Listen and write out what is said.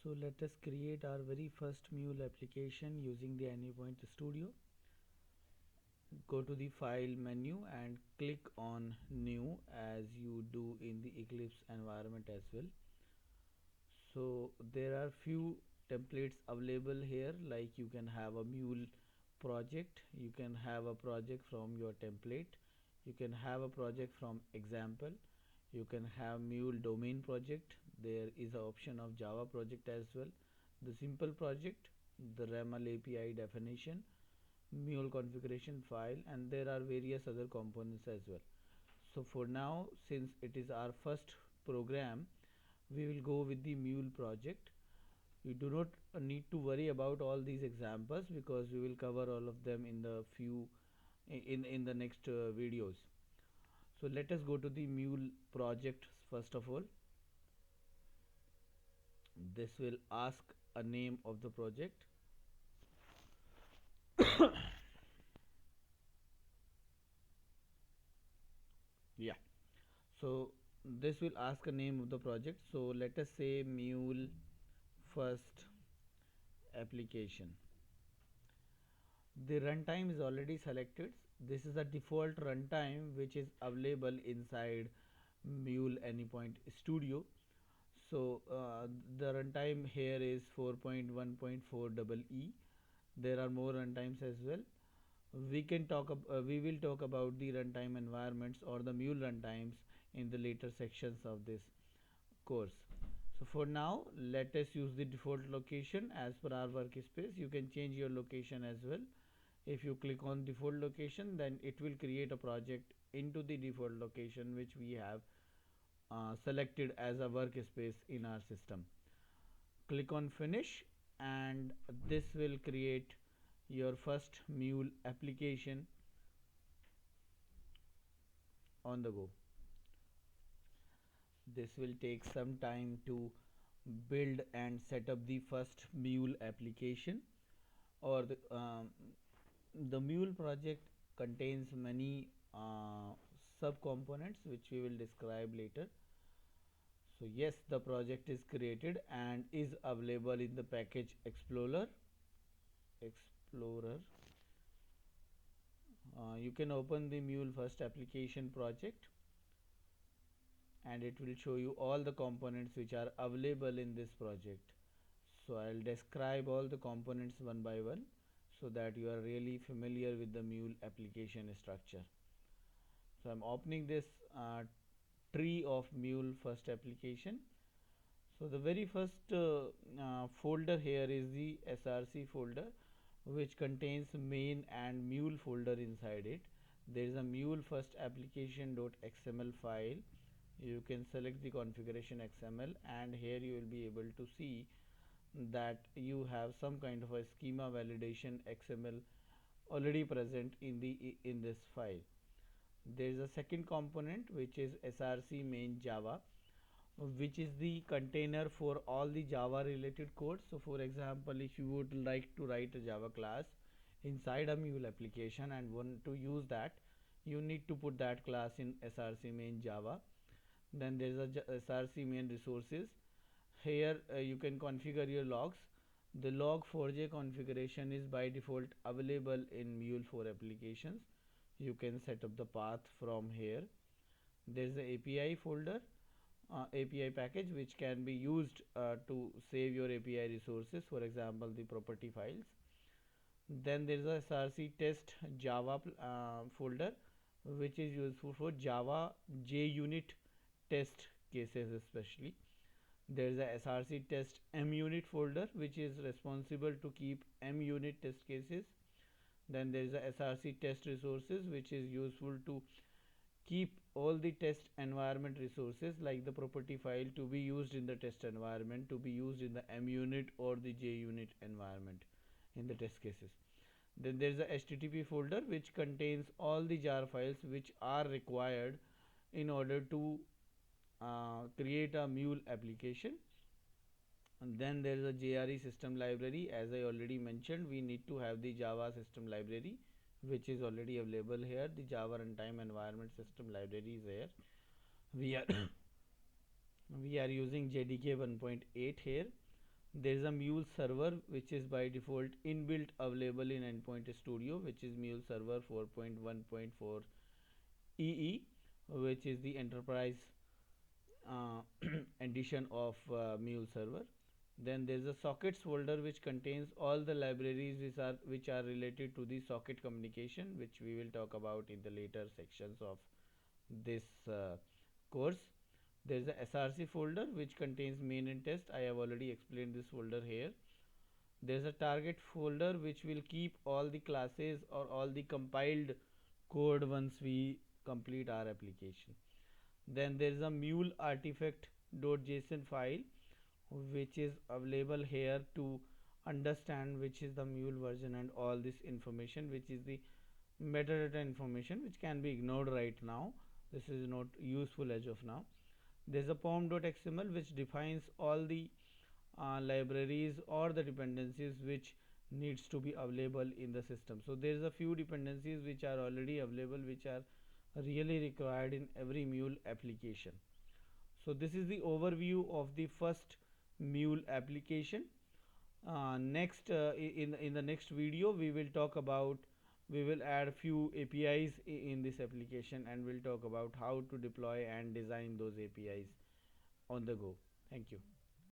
So let us create our very first Mule application using the Anypoint Studio. Go to the file menu and click on new as you do in the Eclipse environment as well. So there are few templates available here, like you can have a Mule project, you can have a project from your template, you can have a project from example, you can have Mule domain project. There is an option of Java project as well, the simple project, the RAML API definition, Mule configuration file, and there are various other components as well. So for now, since it is our first program, we will go with the Mule project. You do not need to worry about all these examples because we will cover all of them in the in the next videos. So let us go to the Mule project first of all. This will ask a name of the project. Yeah, so this will ask a name of the project. So let us say Mule first application. The runtime is already selected. This is the default runtime which is available inside Mule Anypoint Studio. So the runtime here is 4.1.4 EE. There are more runtimes as well. We will talk about the runtime environments or the Mule runtimes in the later sections of this course. So for now, let us use the default location as per our workspace. You can change your location as well. If you click on default location, then it will create a project into the default location which we have selected as a workspace in our system. Click on finish and this will create your first Mule application on the go. This will take some time to build and set up the first Mule application, or the Mule project contains many sub components which we will describe later. So yes, the project is created and is available in the package Explorer. You can open the Mule first application project and it will show you all the components which are available in this project. So I'll describe all the components one by one so that you are really familiar with the Mule application structure. So I'm opening this tree of Mule first application. So the very first folder here is the src folder, which contains main and Mule folder inside it. There is a Mule first application.xml file. You can select the configuration XML and here you will be able to see that you have some kind of a schema validation XML already present in this file. There is a second component which is src main java, which is the container for all the Java related code. So for example, if you would like to write a Java class inside a Mule application and want to use that, you need to put that class in src main java. Then there is a src main resources. Here you can configure your logs. The log4j configuration is by default available in Mule 4 applications. You can set up the path from here. There is the API folder, API package which can be used to save your API resources, for example the property files. Then there is a src test java folder which is useful for Java JUnit test cases especially. There is a src test munit folder which is responsible to keep munit test cases. Then there is a src test resources which is useful to keep all the test environment resources like the property file to be used in the test environment, to be used in the munit or the JUnit environment in the test cases. Then there is a http folder which contains all the jar files which are required in order to create a Mule application. And then there is a JRE system library. As I already mentioned, we need to have the Java system library which is already available here. The Java runtime environment system library is here. We are we are using JDK 1.8 here. There is a Mule server which is by default inbuilt available in Endpoint Studio, which is Mule server 4.1.4 EE, which is the enterprise uh, edition of Mule server. Then there is a sockets folder which contains all the libraries which are related to the socket communication, which we will talk about in the later sections of this course. There is a src folder which contains main and test. I have already explained this folder here. There is a target folder which will keep all the classes or all the compiled code once we complete our application. Then there is a mule artifact.json file which is available here to understand which is the mule version and all this information, which is the metadata information which can be ignored right now. This is not useful as of now. There's a pom.xml which defines all the libraries or the dependencies which needs to be available in the system. So there is a few dependencies which are already available, which are really required in every Mule application. So this is the overview of the first Mule application. Next in the next video we will talk about, we will add few APIs in this application, and we'll talk about how to deploy and design those APIs on the go. Thank you.